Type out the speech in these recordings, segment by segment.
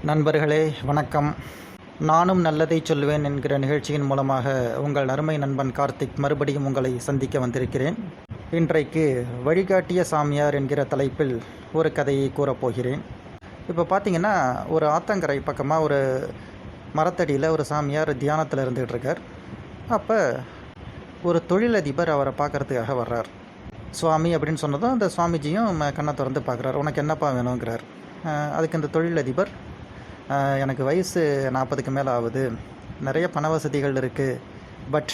நண்பர்களே வணக்கம். நானும் நல்லதை சொல்வேன் என்கிற நிகழ்ச்சியின் மூலமாக உங்கள் அருமை நண்பன் கார்த்திக் மறுபடியும் உங்களை சந்திக்க வந்திருக்கிறேன். இன்றைக்கு வழிகாட்டிய சாமியார் என்கிற தலைப்பில் ஒரு கதையை கூறப்போகிறேன். இப்போ பார்த்தீங்கன்னா, ஒரு ஆத்தங்கரை பக்கமாக ஒரு மரத்தடியில் ஒரு சாமியார் தியானத்தில் இருந்துகிட்டு இருக்கார். அப்போ ஒரு தொழிலதிபர் அவரை பார்க்குறதுக்காக வர்றார். சுவாமி அப்படின்னு சொன்னதும் அந்த சுவாமிஜியும் கண்ணை திறந்து பார்க்குறார். உனக்கு என்னப்பா வேணுங்கிறார். அதுக்கு இந்த தொழிலதிபர், எனக்கு வயசு 40க்கு மேலே ஆகுது, நிறைய பண வசதிகள் இருக்குது, பட்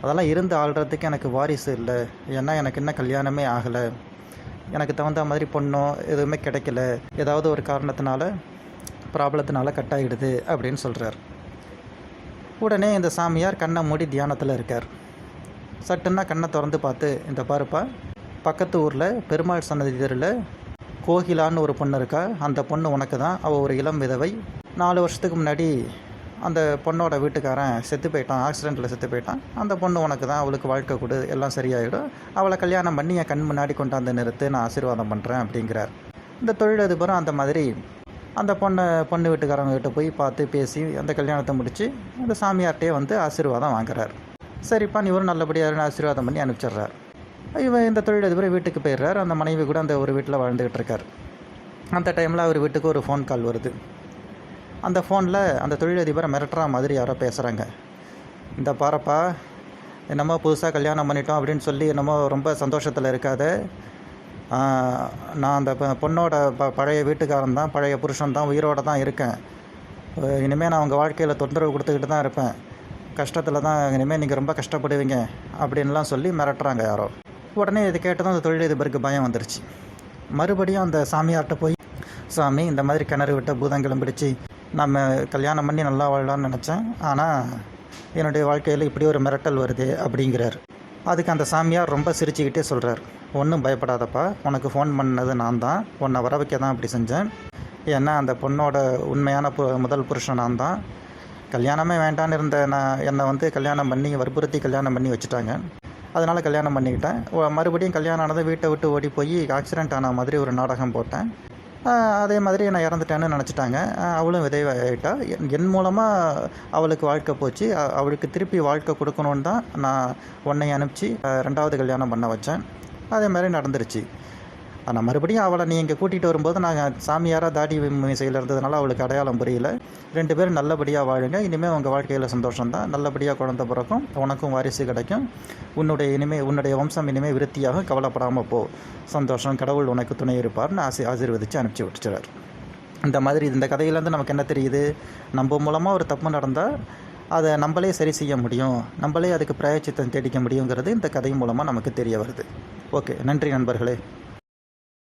அதெல்லாம் இருந்து ஆள்றதுக்கு எனக்கு வாரிசு இல்லை, ஏன்னா எனக்கு இன்னும் கல்யாணமே ஆகலை, எனக்கு தகுந்த மாதிரி பொண்ணோ எதுவுமே கிடைக்கல, ஏதாவது ஒரு காரணத்தினால ப்ராப்ளத்தினால கட் ஆகிடுது அப்படின்னு சொல்கிறார். உடனே இந்த சாமியார் கண்ணை மூடி தியானத்தில் இருக்கார். சட்டுன்னா கண்ணை திறந்து பார்த்து, இந்த பாருப்பா, பக்கத்து ஊரில் பெருமாள் சன்னதி தெருவில் கோகிலான்னு ஒரு பொண்ணு இருக்கா, அந்த பொண்ணு உனக்கு தான். அவள் ஒரு இளம் விதவை. 4 வருஷத்துக்கு முன்னாடி அந்த பொண்ணோட வீட்டுக்காரன் செத்து போயிட்டான், ஆக்சிடெண்ட்டில் செத்து போயிட்டான். அந்த பொண்ணு உனக்கு தான், அவளுக்கு வாழ்க்கை கொடு, எல்லாம் சரியாயிடும், அவளை கல்யாணம் பண்ணி என் கண் முன்னாடி கொண்டாந்து நிறுத்து, நான் ஆசீர்வாதம் பண்ணுறேன் அப்படிங்கிறார். இந்த தொழிலதிபரும் அந்த மாதிரி அந்த பொண்ணு வீட்டுக்காரங்கிட்ட போய் பார்த்து பேசி அந்த கல்யாணத்தை முடித்து அந்த சாமியார்கிட்டே வந்து ஆசீர்வாதம் வாங்குறார். சரிப்பா, நீ ஒரு நல்லபடியாக ஆசீர்வாதம் பண்ணி அனுப்பிச்சிட்றார். இந்த தொழிலதிபர் வீட்டுக்கு போயிடுறார். அந்த மனைவி கூட அந்த ஒரு வீட்டில் வாழ்ந்துக்கிட்டு இருக்கார். அந்த டைமில் அவர் வீட்டுக்கு ஒரு ஃபோன் கால் வருது. அந்த ஃபோனில் அந்த தொழிலதிபரை மிரட்டுற மாதிரி யாரோ பேசுகிறாங்க. இந்த பாரப்பா, என்னமோ புதுசாக கல்யாணம் பண்ணிட்டோம் அப்படின்னு சொல்லி என்னமோ ரொம்ப சந்தோஷத்தில் இருக்காத. நான் அந்த பொண்ணோட பழைய வீட்டுக்காரன் தான், பழைய புருஷன் தான், உயிரோடு தான் இருக்கேன். இனிமேல் நான் உங்கள் வாழ்க்கையில் தொந்தரவு கொடுத்துக்கிட்டு தான் இருப்பேன், கஷ்டத்தில் தான், இனிமேல் நீங்கள் ரொம்ப கஷ்டப்படுவீங்க அப்படின்லாம் சொல்லி மிரட்டுறாங்க யாரோ. உடனே இது கேட்டதும் அந்த தொழிலதிபருக்கு பயம் வந்துருச்சு. மறுபடியும் அந்த சாமியார்கிட்ட போய், சாமி, இந்த மாதிரி கிணறு விட்ட பூதங்களும் பிடிச்சி நம்ம கல்யாணம் பண்ணி நல்லா வாழலான்னு நினச்சேன், ஆனால் என்னுடைய வாழ்க்கையில் இப்படி ஒரு மிரட்டல் வருது அப்படிங்கிறார். அதுக்கு அந்த சாமியார் ரொம்ப சிரிச்சுக்கிட்டே சொல்கிறார், ஒன்றும் பயப்படாதப்பா, உனக்கு ஃபோன் பண்ணது நான் தான், உன்னை வர வைக்க தான் அப்படி செஞ்சேன். ஏன்னா அந்த பொண்ணோட உண்மையான முதல் புருஷன் நான் தான். கல்யாணமே வேண்டான்னு இருந்த என்னை வந்து கல்யாணம் பண்ணி வற்புறுத்தி கல்யாணம் பண்ணி வச்சுட்டாங்க. அதனால் கல்யாணம் பண்ணிக்கிட்டேன். மறுபடியும் கல்யாணம் ஆனதை வீட்டை விட்டு ஓடி போய் ஆக்சிடெண்ட் ஆன மாதிரி ஒரு நாடகம் போட்டேன். அதே மாதிரி நான் இறந்துட்டேன்னு நினச்சிட்டாங்க. அவளும் விதவையாயிட்டா. என் மூலமாக அவளுக்கு வாழ்க்கை போச்சு. அவளுக்கு திருப்பி வாழ்க்கை கொடுக்கணுன்னு தான் நான் உன்னை அனுப்பிச்சி 2வது கல்யாணம் பண்ண வச்சேன். அதே மாதிரி நடந்துருச்சு. ஆனால் மறுபடியும் அவளை நீ இங்கே கூட்டிகிட்டு வரும்போது நாங்கள் சாமியாராக தாடி மீசையில் இருந்ததுனால அவளுக்கு அடையாளம் புரியல. 2 பேரும் நல்லபடியாக வாழுங்க, இனிமேல் உங்கள் வாழ்க்கையில் சந்தோஷம்தான், நல்லபடியாக குழந்தை பிறக்கும், உனக்கும் வாரிசு கிடைக்கும், உன்னுடைய வம்சம் இனிமேல் விருத்தியாக, கவலைப்படாமல் போ, சந்தோஷம், கடவுள் உனக்கு துணை இருப்பார்னு ஆசீர்வதித்து அனுப்பிச்சி விட்டுறார். இந்த மாதிரி இந்த கதையிலேருந்து நமக்கு என்ன தெரியுது? நம்ம மூலமாக ஒரு தப்பு நடந்தால் அதை நம்மளே சரி செய்ய முடியும், நம்மளே அதுக்கு பிராயச்சித்தம் தேடிக்க முடியுங்கிறது இந்த கதை மூலமாக நமக்கு தெரிய வருது. ஓகே, நன்றி நண்பர்களே.